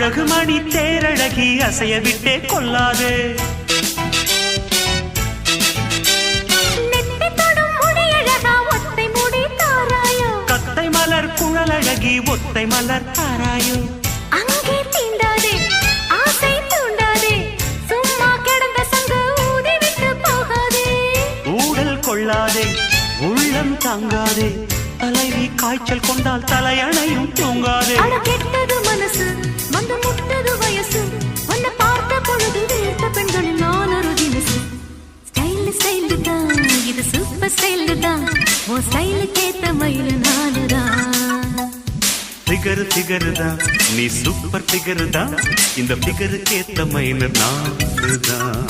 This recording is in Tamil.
அழகுமணி தேரழகி அசைய விட்டே கொள்ளாது. கத்தை மலர் குழலழகி ஒத்தை மலர் தாராயோ. அங்கே தீண்டாதே ஆசை தூண்டாதே சும்மா கிடந்த சங்கு ஊதிவிட்டு போகாதே. ஊடல் கொள்ளாதே உள்ளம் தாங்காதே தலைவி காய்ச்சல் கொண்டால் தலையணையும் தூங்காதே. கெட்டது மனசு வந்து முட்டது வயசு உன்னை பார்த்த பொழுது வீழ்த்த பெண்களில் நான் ஒரு தினசு. ஸ்டைல் ஸ்டைல் தான் இது சூப்பர் ஸ்டைல் தான் உன் ஸ்டைலுக்கு ஏத்த மயில் நானுதான். ஃபிகர் ஃபிகர் தான் நீ சூப்பர் ஃபிகர் தான் இந்த ஃபிகருக்கு ஏத்த மயில் நானுதான்.